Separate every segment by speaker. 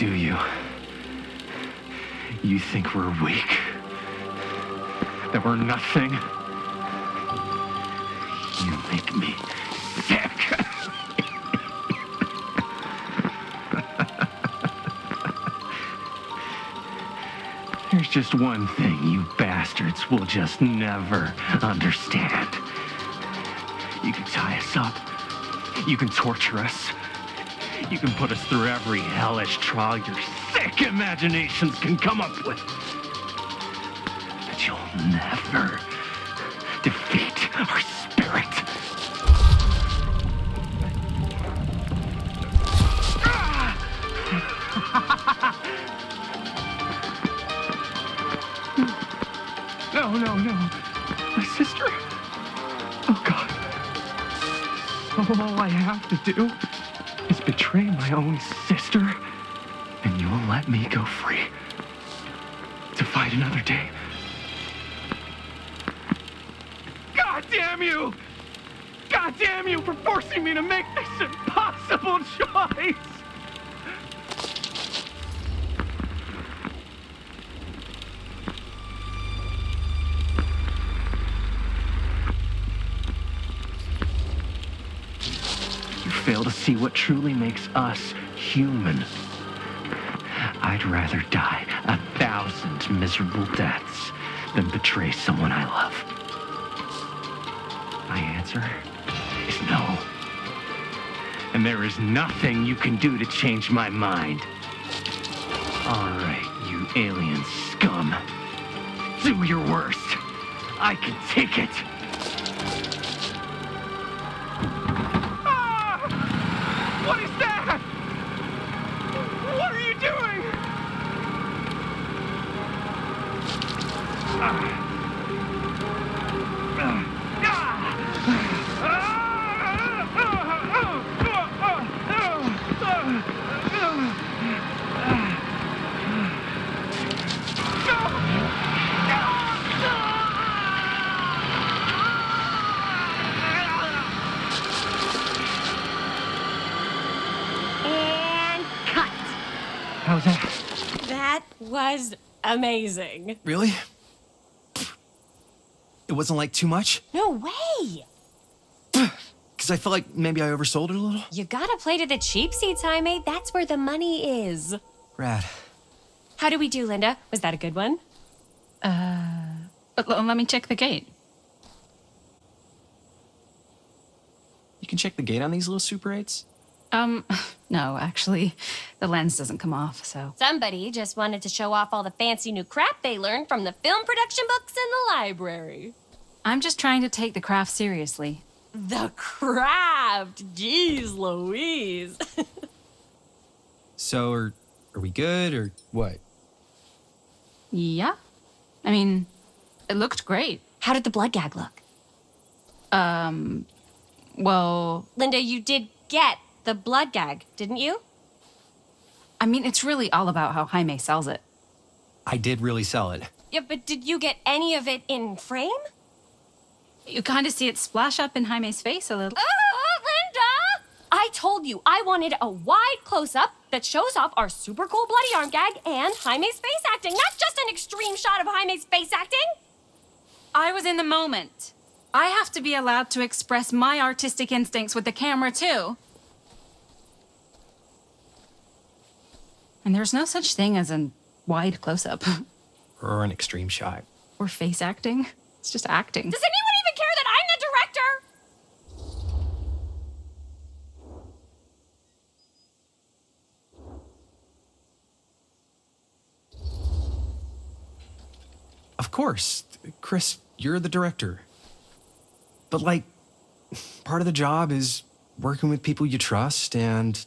Speaker 1: do you? You think we're weak? That we're nothing? You make me sick. There's just one thing you bastards will just never understand. You can tie us up. You can torture us. You can put us through every hellish trial your sick imaginations can come up with. But you'll never defeat our spirit. No. My sister? Oh, God. All I have to do is betray my own sister, and you'll let me go free to fight another day. God damn you! God damn you for forcing me to make this impossible choice! Fail to see what truly makes us human. I'd rather die 1,000 miserable deaths than betray someone I love. My answer is no. And there is nothing you can do to change my mind. All right, you alien scum. Do your worst. I can take it. What is that? What are you doing? How's that?
Speaker 2: That was amazing.
Speaker 3: Really? It wasn't like too much?
Speaker 2: No way.
Speaker 3: Because I felt like maybe I oversold it a little?
Speaker 2: You gotta play to the cheap seats, Jaime. That's where the money is.
Speaker 3: Rad.
Speaker 2: How did we do, Linda? Was that a good one?
Speaker 4: Let me check the gate.
Speaker 3: You can check the gate on these little Super 8s?
Speaker 4: No, actually, the lens doesn't come off, so.
Speaker 2: Somebody just wanted to show off all the fancy new crap they learned from the film production books in the library.
Speaker 4: I'm just trying to take the craft seriously.
Speaker 2: The craft! Jeez Louise.
Speaker 3: So, are we good, or what?
Speaker 4: Yeah. I mean, it looked great.
Speaker 2: How did the blood gag look?
Speaker 4: Well,
Speaker 2: Linda, you did get the blood gag, didn't you?
Speaker 4: I mean, it's really all about how Jaime sells it.
Speaker 3: I did really sell it.
Speaker 2: Yeah, but did you get any of it in frame?
Speaker 4: You kind of see it splash up in Jaime's face a little.
Speaker 2: Oh, Linda! I told you I wanted a wide close-up that shows off our super cool bloody arm gag and Jaime's face acting, not just an extreme shot of Jaime's face acting.
Speaker 4: I was in the moment. I have to be allowed to express my artistic instincts with the camera, too. And there's no such thing as a wide close-up.
Speaker 3: Or an extreme shot.
Speaker 4: Or face acting. It's just acting.
Speaker 2: Does anyone even care that I'm the director?
Speaker 3: Of course. Chris, you're the director. But, like, part of the job is working with people you trust, and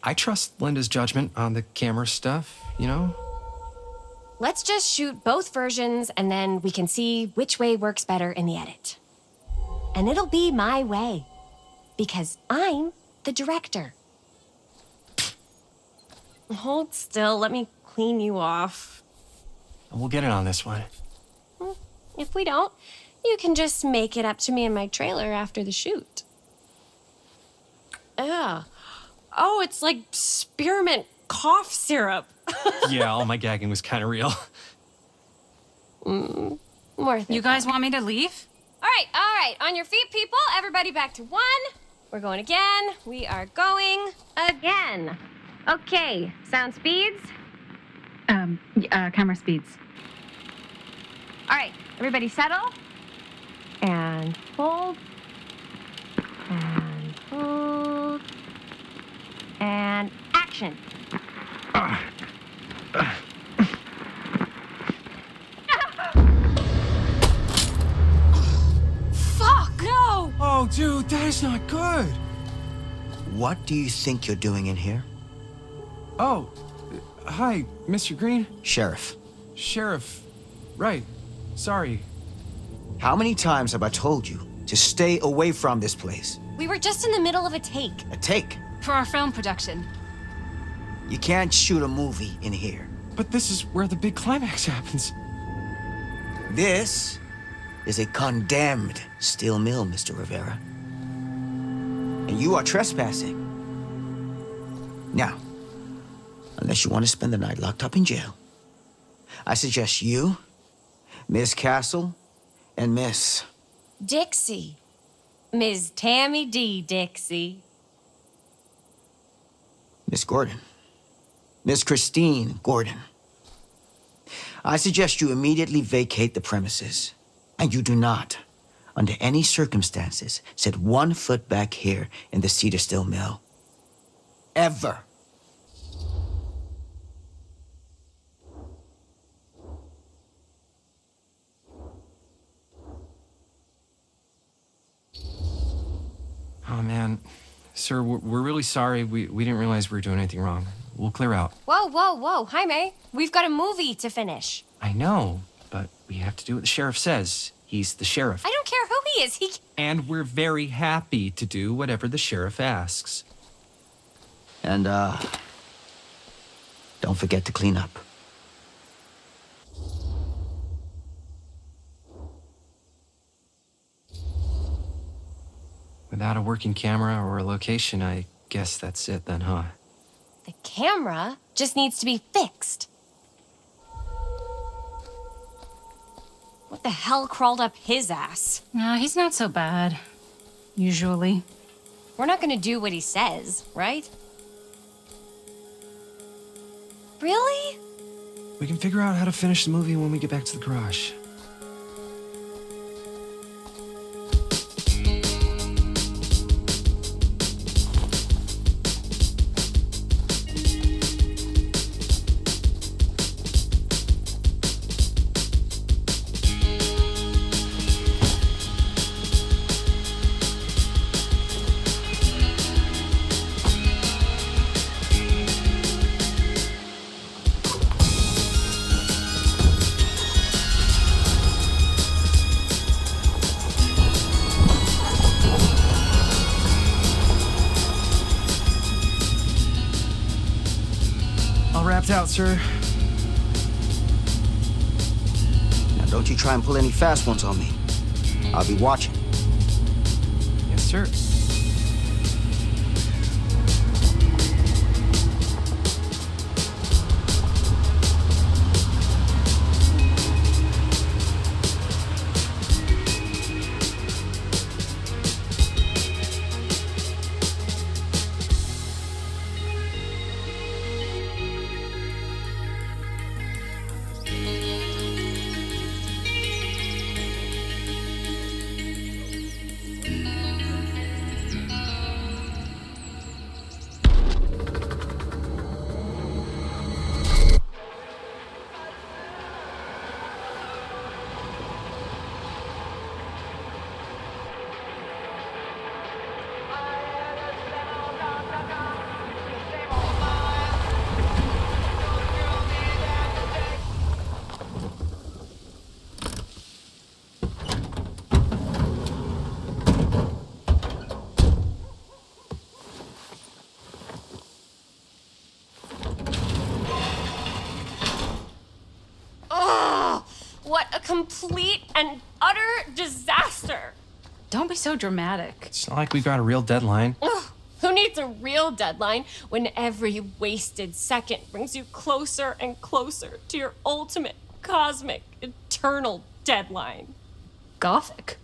Speaker 3: I trust Linda's judgment on the camera stuff, you know?
Speaker 2: Let's just shoot both versions and then we can see which way works better in the edit. And it'll be my way. Because I'm the director. Hold still, let me clean you off.
Speaker 3: We'll get it on this one.
Speaker 2: If we don't, you can just make it up to me in my trailer after the shoot. Ugh. Oh, it's like spearmint cough syrup.
Speaker 3: Yeah, all my gagging was kind of real.
Speaker 2: Worth it.
Speaker 4: You guys want me to leave?
Speaker 2: All right. On your feet, people. Everybody back to 1. We're going again. We are going again. Okay, sound speeds.
Speaker 4: Camera speeds.
Speaker 2: All right, everybody settle. And hold. And hold. And action. Fuck! No!
Speaker 3: Oh, dude, that is not good.
Speaker 5: What do you think you're doing in here?
Speaker 3: Oh, hi, Mr. Green.
Speaker 5: Sheriff,
Speaker 3: Sheriff. Right. Sorry.
Speaker 5: how many times have I told you to stay away from this place?
Speaker 2: We were just in the middle of a take.
Speaker 5: A take.
Speaker 4: For our film production.
Speaker 5: You can't shoot a movie in here.
Speaker 3: But this is where the big climax happens.
Speaker 5: This is a condemned steel mill, Mr. Rivera. And you are trespassing. Now, unless you want to spend the night locked up in jail, I suggest you, Miss Castle, and Miss...
Speaker 2: Dixie. Ms. Tammy D. Dixie.
Speaker 5: Miss Gordon. Miss Christine Gordon. I suggest you immediately vacate the premises, and you do not, under any circumstances, set 1 foot back here in the Cedar Steel Mill. Ever.
Speaker 3: Oh, man. Sir, we're really sorry. We didn't realize we were doing anything wrong. We'll clear out.
Speaker 2: Whoa. Jaime, we've got a movie to finish.
Speaker 3: I know, but we have to do what the sheriff says. He's the sheriff.
Speaker 2: I don't care who he is.
Speaker 3: And we're very happy to do whatever the sheriff asks.
Speaker 5: And, don't forget to clean up.
Speaker 3: Without a working camera or a location, I guess that's it then, huh?
Speaker 2: The camera just needs to be fixed. What the hell crawled up his ass?
Speaker 4: No, he's not so bad. Usually.
Speaker 2: We're not gonna do what he says, right? Really?
Speaker 3: We can figure out how to finish the movie when we get back to the garage. All wrapped out, sir.
Speaker 5: Now, don't you try and pull any fast ones on me. I'll be watching.
Speaker 3: Yes, sir.
Speaker 2: What a complete and utter disaster.
Speaker 4: Don't be so dramatic.
Speaker 3: It's not like we've got a real deadline.
Speaker 2: Ugh, who needs it's a real deadline when every wasted second brings you closer and closer to your ultimate, cosmic, eternal deadline.
Speaker 4: Gothic.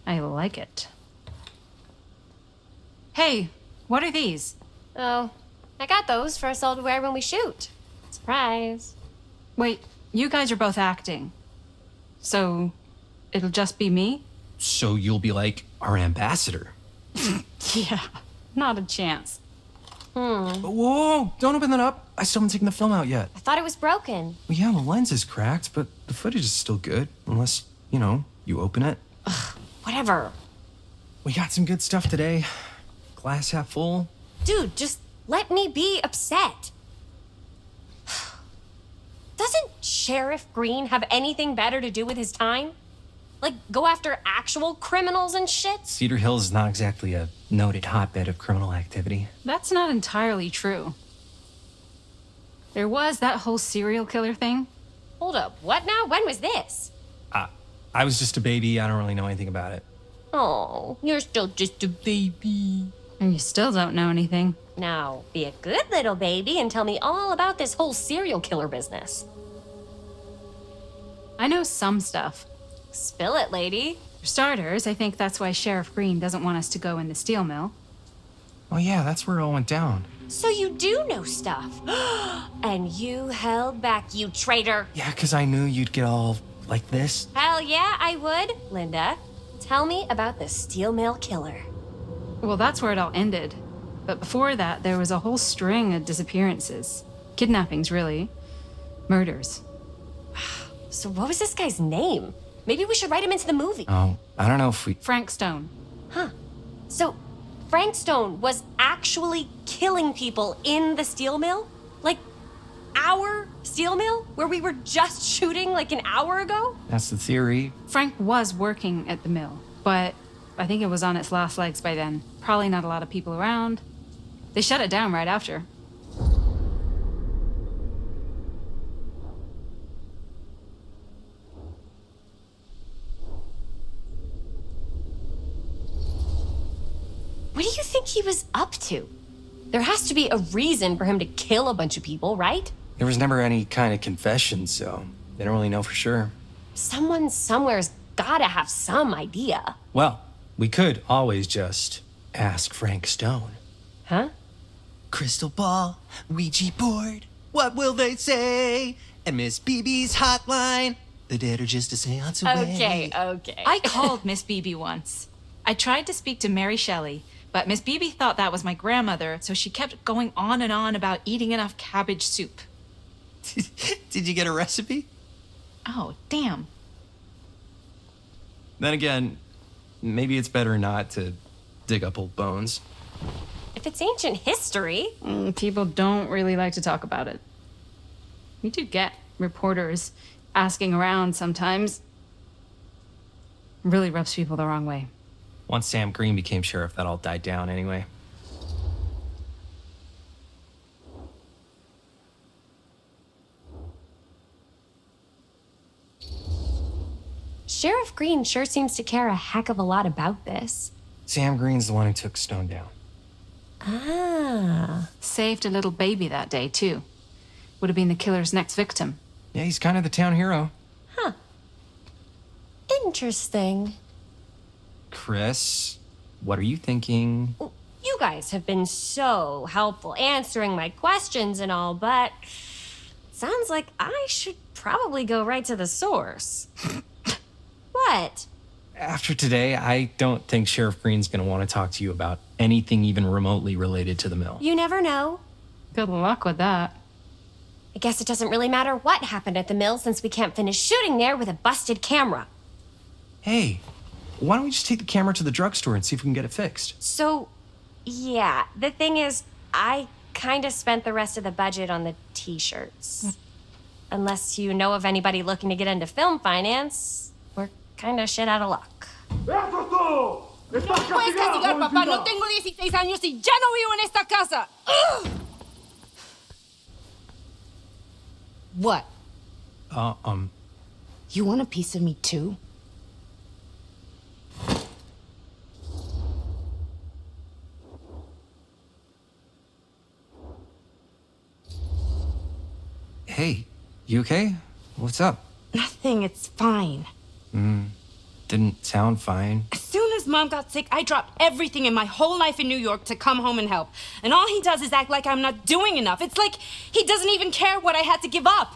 Speaker 4: I like it. Hey, what are these?
Speaker 2: Oh, I got those for us all to wear when we shoot. Surprise.
Speaker 4: Wait, you guys are both acting. So, it'll just be me?
Speaker 3: So you'll be like our ambassador.
Speaker 4: Yeah, not a chance.
Speaker 3: Whoa, don't open that up. I still haven't taken the film out yet.
Speaker 2: I thought it was broken.
Speaker 3: Well, yeah, the lens is cracked, but the footage is still good. Unless, you open it.
Speaker 2: Whatever.
Speaker 3: We got some good stuff today. Glass half full.
Speaker 2: Dude, just let me be upset. Doesn't Sheriff Green have anything better to do with his time? Like, go after actual criminals and shit?
Speaker 3: Cedar Hills is not exactly a noted hotbed of criminal activity.
Speaker 4: That's not entirely true. There was that whole serial killer thing.
Speaker 2: Hold up, what now? When was this?
Speaker 3: I was just a baby. I don't really know anything about it.
Speaker 2: Oh, you're still just a baby.
Speaker 4: And you still don't know anything.
Speaker 2: Now, be a good little baby and tell me all about this whole serial killer business.
Speaker 4: I know some stuff.
Speaker 2: Spill it, lady.
Speaker 4: For starters, I think that's why Sheriff Green doesn't want us to go in the steel mill.
Speaker 3: Oh yeah, that's where it all went down.
Speaker 2: So you do know stuff. And you held back, you traitor.
Speaker 3: Yeah, because I knew you'd get all like this.
Speaker 2: Hell yeah, I would. Linda, tell me about the steel mill killer.
Speaker 4: Well, that's where it all ended. But before that, there was a whole string of disappearances. Kidnappings, really. Murders.
Speaker 2: So what was this guy's name? Maybe we should write him into the movie.
Speaker 3: Oh, I don't know if we...
Speaker 4: Frank Stone.
Speaker 2: So Frank Stone was actually killing people in the steel mill? Like, our steel mill? Where we were just shooting like an hour ago?
Speaker 3: That's the theory.
Speaker 4: Frank was working at the mill, but I think it was on its last legs by then. Probably not a lot of people around. They shut it down right after.
Speaker 2: What do you think he was up to? There has to be a reason for him to kill a bunch of people, right?
Speaker 3: There was never any kind of confession, so they don't really know for sure.
Speaker 2: Someone somewhere's gotta have some idea.
Speaker 3: Well, we could always just ask Frank Stone.
Speaker 2: Huh?
Speaker 6: Crystal ball, Ouija board, what will they say? And Miss BB's hotline, the dead are just a seance away.
Speaker 2: Okay.
Speaker 4: I called Miss Beebe once. I tried to speak to Mary Shelley, but Miss Beebe thought that was my grandmother, so she kept going on and on about eating enough cabbage soup.
Speaker 6: Did you get a recipe?
Speaker 4: Oh, damn.
Speaker 3: Then again, maybe it's better not to dig up old bones.
Speaker 2: If it's ancient history.
Speaker 4: People don't really like to talk about it. We do get reporters asking around sometimes. Really rubs people the wrong way.
Speaker 3: Once Sam Green became sheriff, that all died down anyway.
Speaker 2: Sheriff Green sure seems to care a heck of a lot about this.
Speaker 3: Sam Green's the one who took Stone down.
Speaker 2: Ah.
Speaker 4: Saved a little baby that day, too. Would have been the killer's next victim.
Speaker 3: Yeah, he's kind of the town hero.
Speaker 2: Interesting.
Speaker 3: Chris, what are you thinking?
Speaker 2: You guys have been so helpful answering my questions and all, but sounds like I should probably go right to the source. What?
Speaker 3: After today, I don't think Sheriff Green's gonna want to talk to you about anything even remotely related to the mill.
Speaker 2: You never know.
Speaker 4: Good luck with that.
Speaker 2: I guess it doesn't really matter what happened at the mill since we can't finish shooting there with a busted camera.
Speaker 3: Hey, why don't we just take the camera to the drugstore and see if we can get it fixed?
Speaker 2: So, yeah, the thing is, I kind of spent the rest of the budget on the t-shirts. Unless you know of anybody looking to get into film finance, we're kind of shit out of luck.
Speaker 7: Puedes castigar, papá. No tengo 16 años y ya no vivo en esta casa. Ugh. What? You want a piece of me too?
Speaker 3: Hey, you okay? What's up?
Speaker 7: Nothing, it's fine.
Speaker 3: Didn't sound fine.
Speaker 7: As soon as Mom got sick, I dropped everything in my whole life in New York to come home and help. And all he does is act like I'm not doing enough. It's like he doesn't even care what I had to give up.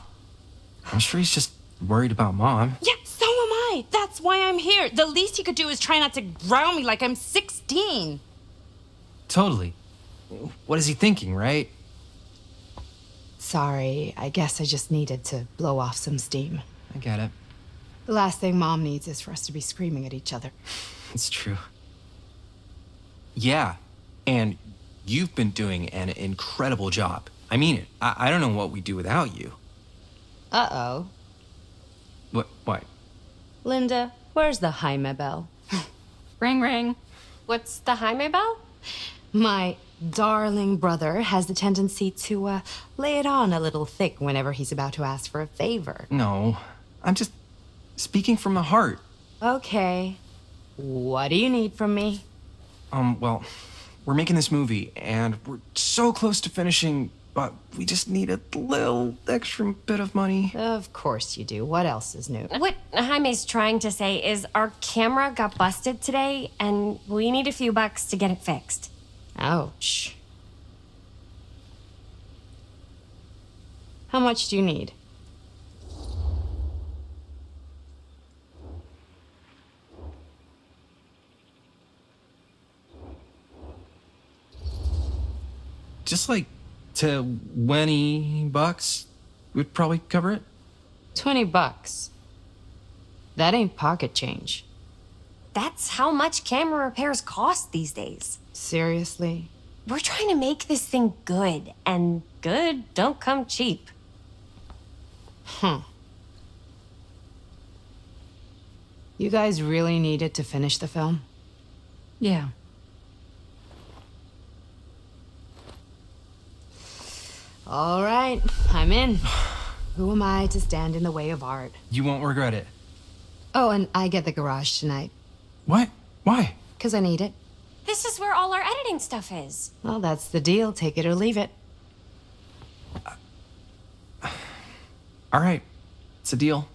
Speaker 3: I'm sure he's just worried about Mom.
Speaker 7: Yeah, so am I. That's why I'm here. The least he could do is try not to ground me like I'm 16.
Speaker 3: Totally. What is he thinking, right?
Speaker 7: Sorry, I guess I just needed to blow off some steam.
Speaker 3: I get it.
Speaker 7: The last thing Mom needs is for us to be screaming at each other.
Speaker 3: It's true. Yeah, and you've been doing an incredible job. I mean it. I don't know what we'd do without you.
Speaker 7: Uh-oh.
Speaker 3: What?
Speaker 7: Linda, where's the Jaime bell?
Speaker 4: Ring, ring.
Speaker 2: What's the Jaime bell?
Speaker 7: My darling brother has the tendency to lay it on a little thick whenever he's about to ask for a favor.
Speaker 3: No, I'm just speaking from the heart.
Speaker 7: Okay. What do you need from me?
Speaker 3: Well, we're making this movie, and we're so close to finishing, but we just need a little extra bit of money.
Speaker 7: Of course you do. What else is new?
Speaker 2: What Jaime's trying to say is our camera got busted today, and we need a few bucks to get it fixed.
Speaker 7: Ouch. How much do you need?
Speaker 3: Just like $20 would probably cover it.
Speaker 7: $20. That ain't pocket change.
Speaker 2: That's how much camera repairs cost these days.
Speaker 7: Seriously?
Speaker 2: We're trying to make this thing good, and good don't come cheap.
Speaker 7: Huh. You guys really needed to finish the film?
Speaker 4: Yeah.
Speaker 7: All right, I'm in. Who am I to stand in the way of art?
Speaker 3: You won't regret it.
Speaker 7: Oh, and I get the garage tonight,
Speaker 3: What? Why?
Speaker 7: 'cause I need it.
Speaker 2: This is where all our editing stuff is.
Speaker 7: Well, that's the deal. Take it or leave it.
Speaker 3: All right, it's a deal.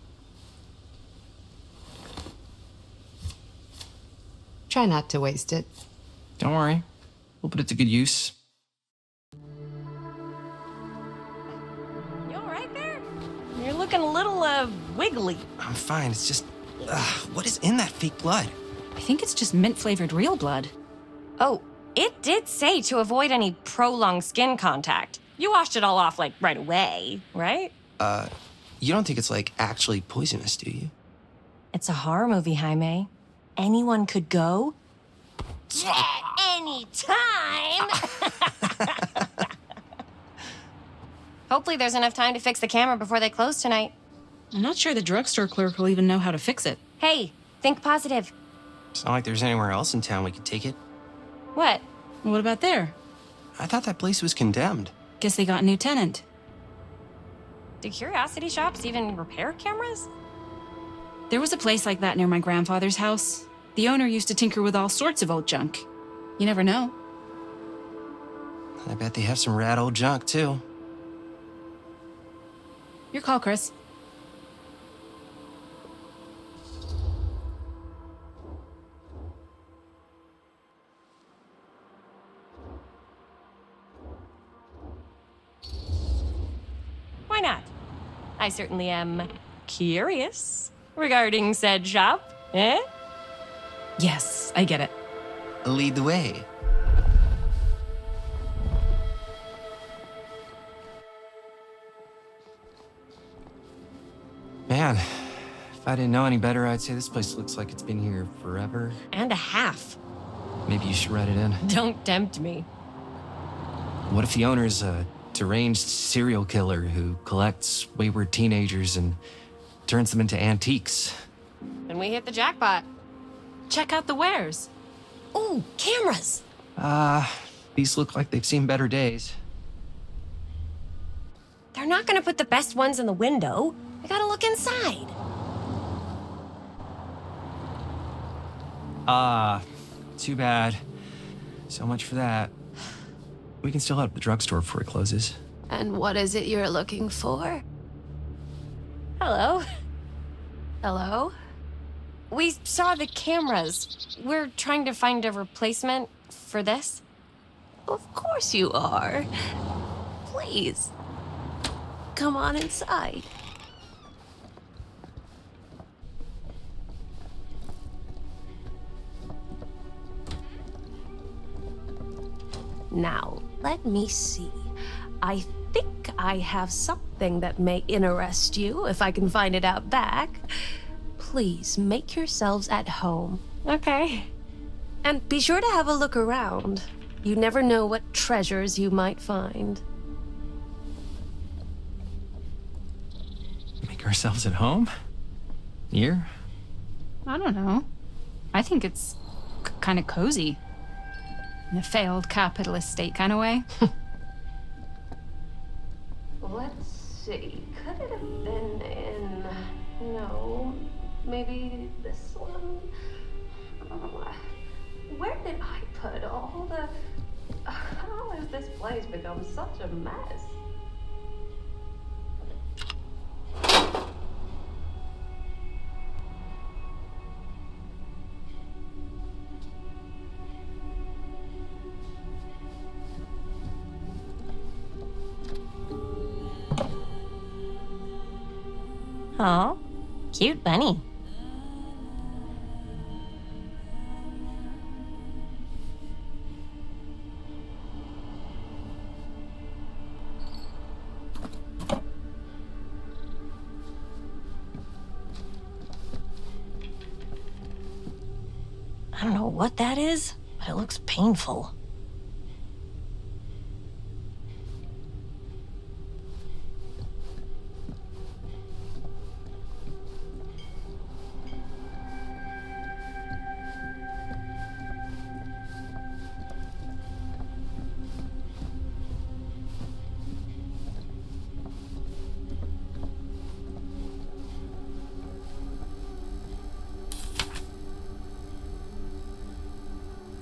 Speaker 7: Try not to waste it.
Speaker 3: Don't worry, we'll put it to good use.
Speaker 2: You all right there? You're looking a little, wiggly.
Speaker 3: I'm fine. It's just, what is in that fake blood?
Speaker 4: I think it's just mint-flavored real blood.
Speaker 2: Oh, it did say to avoid any prolonged skin contact. You washed it all off, like, right away, right?
Speaker 3: You don't think it's like actually poisonous, do you?
Speaker 2: It's a horror movie, Jaime. Anyone could go. Anytime! Hopefully there's enough time to fix the camera before they close tonight.
Speaker 4: I'm not sure the drugstore clerk will even know how to fix it.
Speaker 2: Hey, think positive.
Speaker 3: It's not like there's anywhere else in town we could take it.
Speaker 2: What?
Speaker 4: What about there?
Speaker 3: I thought that place was condemned.
Speaker 4: Guess they got a new tenant.
Speaker 2: Do curiosity shops even repair cameras?
Speaker 4: There was a place like that near my grandfather's house. The owner used to tinker with all sorts of old junk. You never know.
Speaker 3: I bet they have some rad old junk, too.
Speaker 4: Your call, Chris.
Speaker 2: Why not? I certainly am curious regarding said shop, eh?
Speaker 4: Yes, I get it.
Speaker 3: Lead the way. Man, if I didn't know any better, I'd say this place looks like it's been here forever.
Speaker 2: And a half.
Speaker 3: Maybe you should write it in.
Speaker 2: Don't tempt me.
Speaker 3: What if the owner's a deranged serial killer who collects wayward teenagers and turns them into antiques?
Speaker 2: Then we hit the jackpot.
Speaker 4: Check out the wares.
Speaker 2: Ooh, cameras.
Speaker 3: These look like they've seen better days.
Speaker 2: They're not gonna put the best ones in the window. I gotta look inside.
Speaker 3: Too bad. So much for that. We can still head to the drugstore before it closes.
Speaker 2: And what is it you're looking for? Hello.
Speaker 8: Hello?
Speaker 2: We saw the cameras. We're trying to find a replacement for this.
Speaker 8: Of course you are. Please. Come on inside. Now, let me see. I think I have something that may interest you if I can find it out back. Please make yourselves at home.
Speaker 2: Okay.
Speaker 8: And be sure to have a look around. You never know what treasures you might find.
Speaker 3: Make ourselves at home? Here?
Speaker 7: I don't know. I think it's kind of cozy. In a failed capitalist state kind of way.
Speaker 8: Let's see. Could it have been in... No. Maybe this one? Where did I put all the... How has this place become such a mess?
Speaker 2: Aw, cute bunny.
Speaker 8: I don't know what that is, but it looks painful.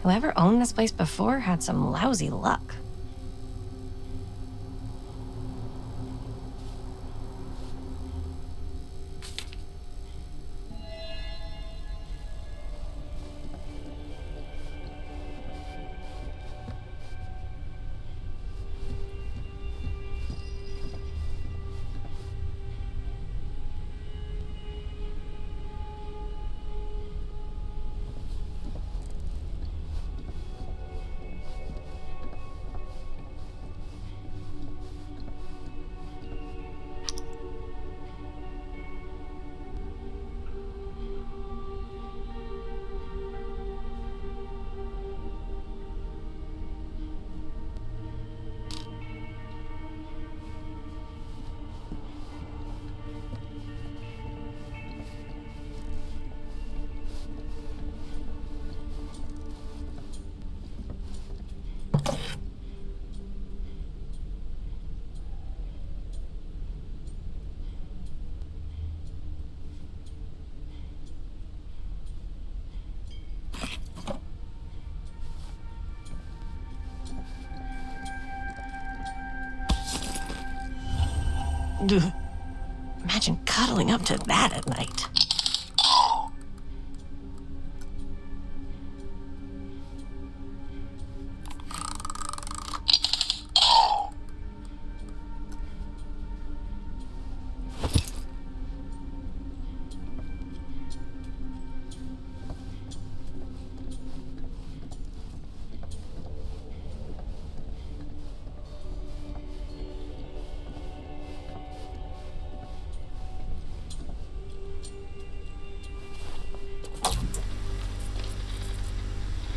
Speaker 2: Whoever owned this place before had some lousy luck.
Speaker 8: Ugh. Imagine cuddling up to that at night.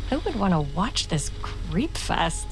Speaker 2: Who would want to watch this creep fest?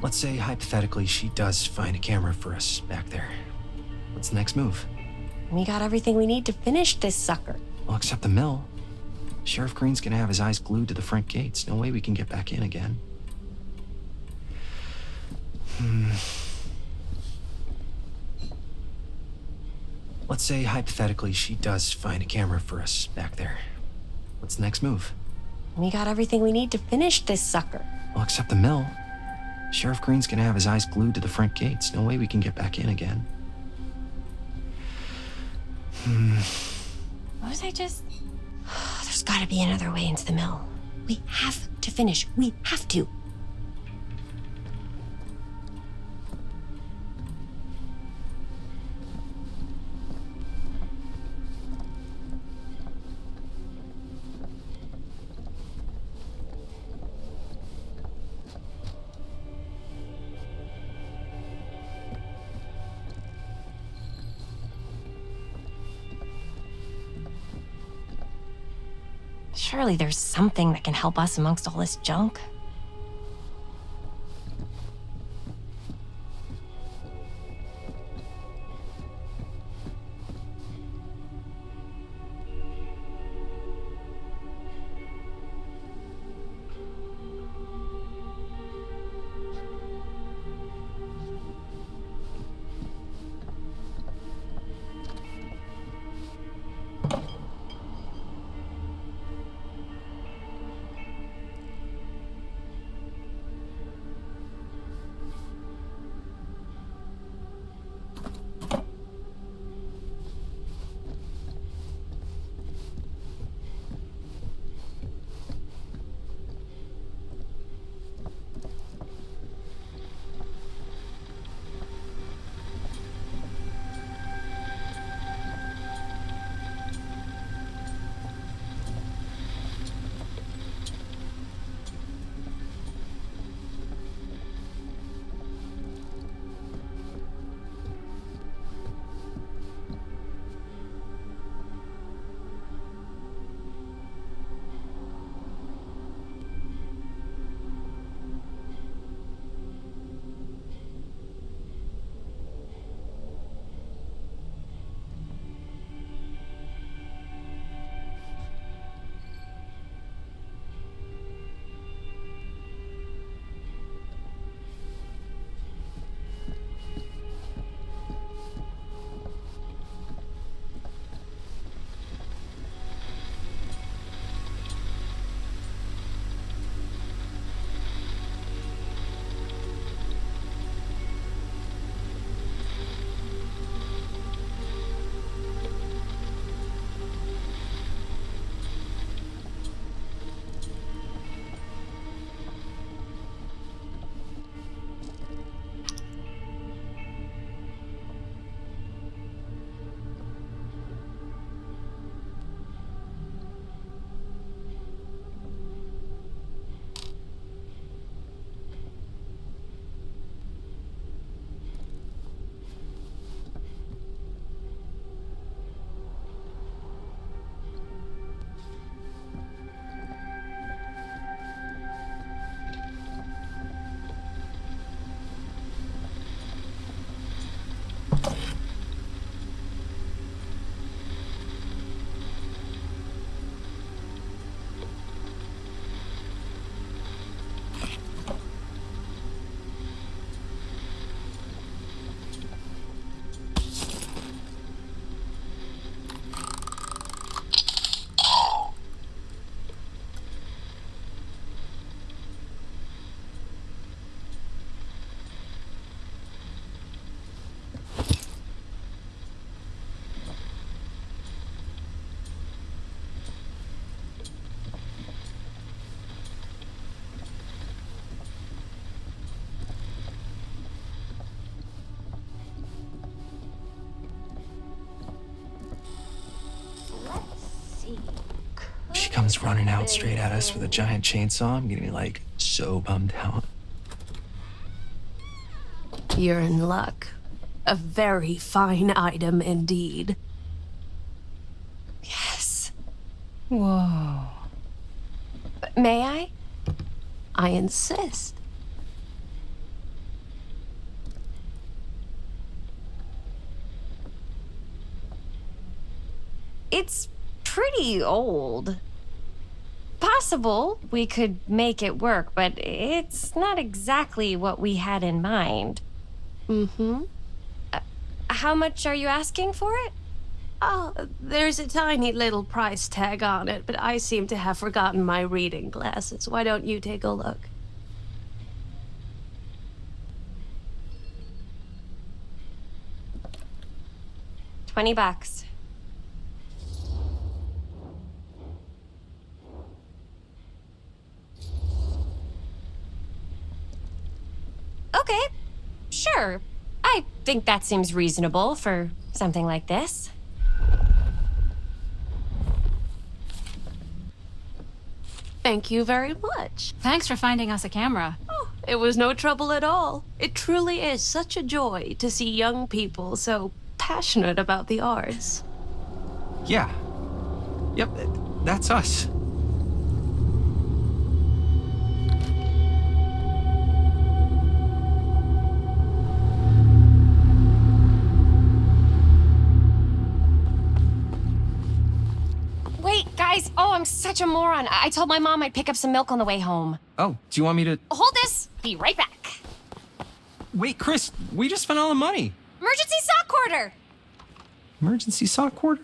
Speaker 3: Let's say, hypothetically, she does find a camera for us back there. What's the next move?
Speaker 2: We got everything we need to finish this sucker.
Speaker 3: Well, except the mill. Sheriff Green's gonna have his eyes glued to the front gates. No way we can get back in again. Let's say, hypothetically, she does find a camera for us back there. What's the next move?
Speaker 2: We got everything we need to finish this sucker.
Speaker 3: Well, except the mill. Sheriff Green's gonna have his eyes glued to the front gates. No way we can get back in again.
Speaker 2: What was I just... There's gotta be another way into the mill. We have to finish. We have to. Surely there's something that can help us amongst all this junk.
Speaker 3: She comes running out straight at us with a giant chainsaw. I'm gonna be like so bummed out.
Speaker 8: You're in luck. A very fine item indeed.
Speaker 2: Yes.
Speaker 8: Whoa.
Speaker 2: May I?
Speaker 8: I insist.
Speaker 2: It's pretty old. Possible we could make it work, but it's not exactly what we had in mind.
Speaker 8: Mm-hmm.
Speaker 2: How much are you asking for it?
Speaker 8: Oh, there's a tiny little price tag on it, but I seem to have forgotten my reading glasses. Why don't you take a look?
Speaker 2: $20. Okay, sure. I think that seems reasonable for something like this.
Speaker 8: Thank you very much.
Speaker 4: Thanks for finding us a camera.
Speaker 8: Oh, it was no trouble at all. It truly is such a joy to see young people so passionate about the arts.
Speaker 3: Yeah. Yep, that's us.
Speaker 2: Wait, guys. Oh, I'm such a moron. I told my mom I'd pick up some milk on the way home.
Speaker 3: Oh, do you want me to...
Speaker 2: Hold this. Be right back.
Speaker 3: Wait, Chris, we just spent all the money.
Speaker 2: Emergency sock quarter.
Speaker 3: Emergency sock quarter?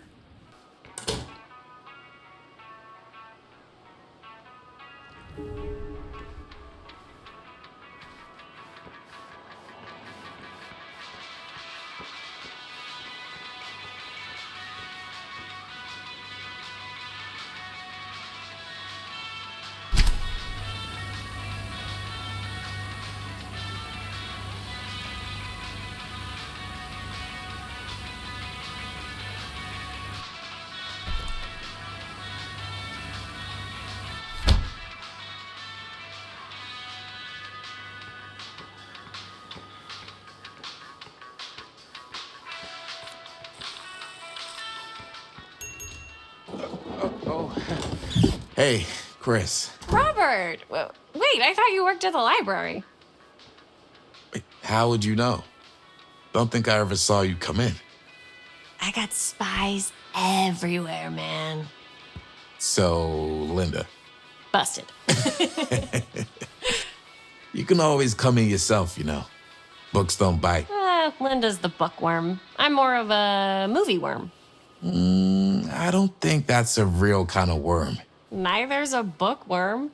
Speaker 9: Hey, Chris.
Speaker 2: Robert. Wait, I thought you worked at the library.
Speaker 9: Wait, how would you know? Don't think I ever saw you come in.
Speaker 2: I got spies everywhere, man.
Speaker 9: So, Linda,
Speaker 2: Busted.
Speaker 9: you can always come in yourself, you know. Books don't bite.
Speaker 2: Linda's the bookworm. I'm more of a movie worm.
Speaker 9: I don't think that's a real kind of worm.
Speaker 2: Neither's a bookworm.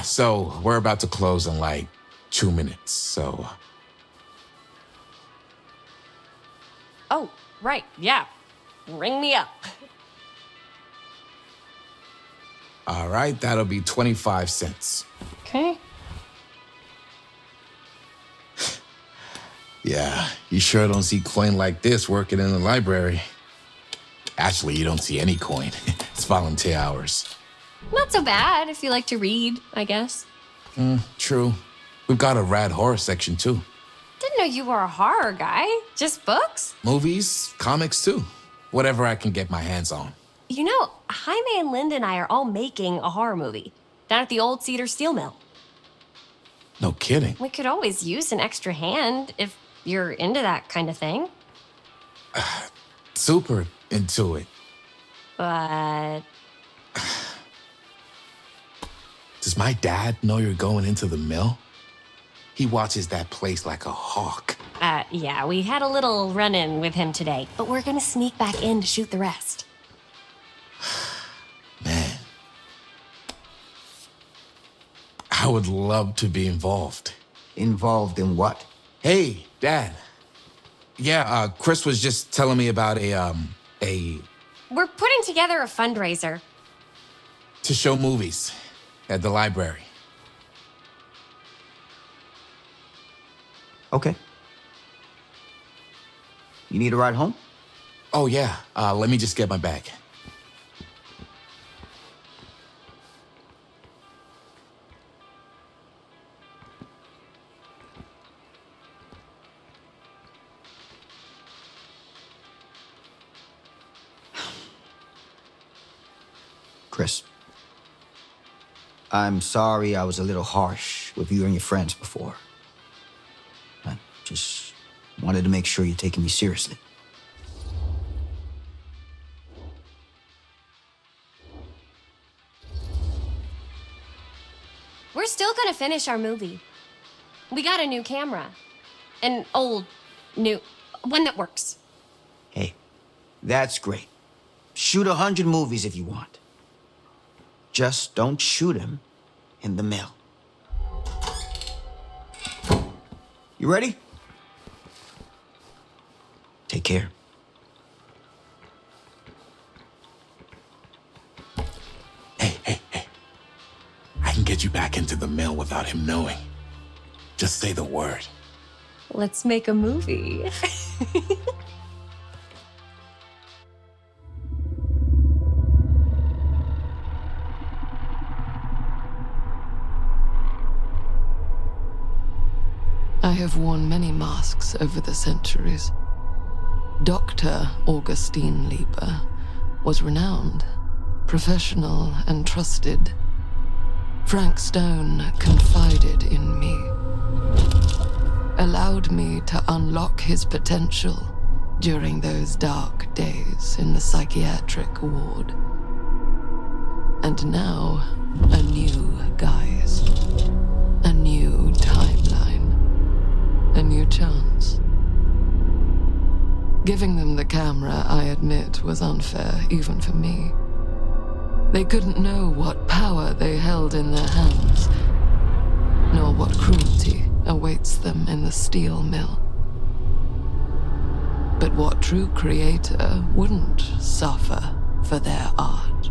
Speaker 9: So we're about to close in like 2 minutes, so...
Speaker 2: Oh, right, yeah. Ring me up.
Speaker 9: All right, that'll be 25 cents.
Speaker 2: Okay.
Speaker 9: Yeah, you sure don't see coin like this working in the library. Actually, you don't see any coin. It's volunteer hours.
Speaker 2: Not so bad if you like to read, I guess.
Speaker 9: True. We've got a rad horror section, too.
Speaker 2: Didn't know you were a horror guy. Just books?
Speaker 9: Movies, comics, too. Whatever I can get my hands on.
Speaker 2: You know, Jaime and Linda and I are all making a horror movie down at the old Cedar Steel Mill.
Speaker 9: No kidding.
Speaker 2: We could always use an extra hand if you're into that kind of thing.
Speaker 9: Super into it.
Speaker 2: But
Speaker 9: Does my dad know you're going into the mill? He watches that place like a hawk.
Speaker 2: yeah, we had a little run-in with him today, but we're gonna sneak back in to shoot the rest.
Speaker 9: Man. I would love to be involved.
Speaker 5: Involved in what?
Speaker 9: Hey, Dad. Yeah, Chris was just telling me about a...
Speaker 2: We're putting together a fundraiser.
Speaker 9: to show movies at the library.
Speaker 5: Okay. You need a ride home?
Speaker 9: Oh, yeah. Let me just get my bag.
Speaker 5: Chris, I'm sorry I was a little harsh with you and your friends before. I just wanted to make sure you're taking me seriously.
Speaker 2: finish our movie. We got a new camera. An old, new, one that works.
Speaker 5: Hey, that's great. Shoot 100 movies if you want. Just don't shoot them in the mail. You ready? Take care.
Speaker 9: Hey. I can get you back into the mail without him knowing. Just say the word.
Speaker 2: Let's make a movie.
Speaker 10: I have worn many masks over the centuries. Dr. Augustine Lieber was renowned, professional, and trusted. Frank Stone confided in me, allowed me to unlock his potential during those dark days in the psychiatric ward. And now, a new guise, a new timeline, a new chance. Giving them the camera, I admit, was unfair, even for me. They couldn't know what power they held in their hands, nor what cruelty awaits them in the steel mill. But what true creator wouldn't suffer for their art?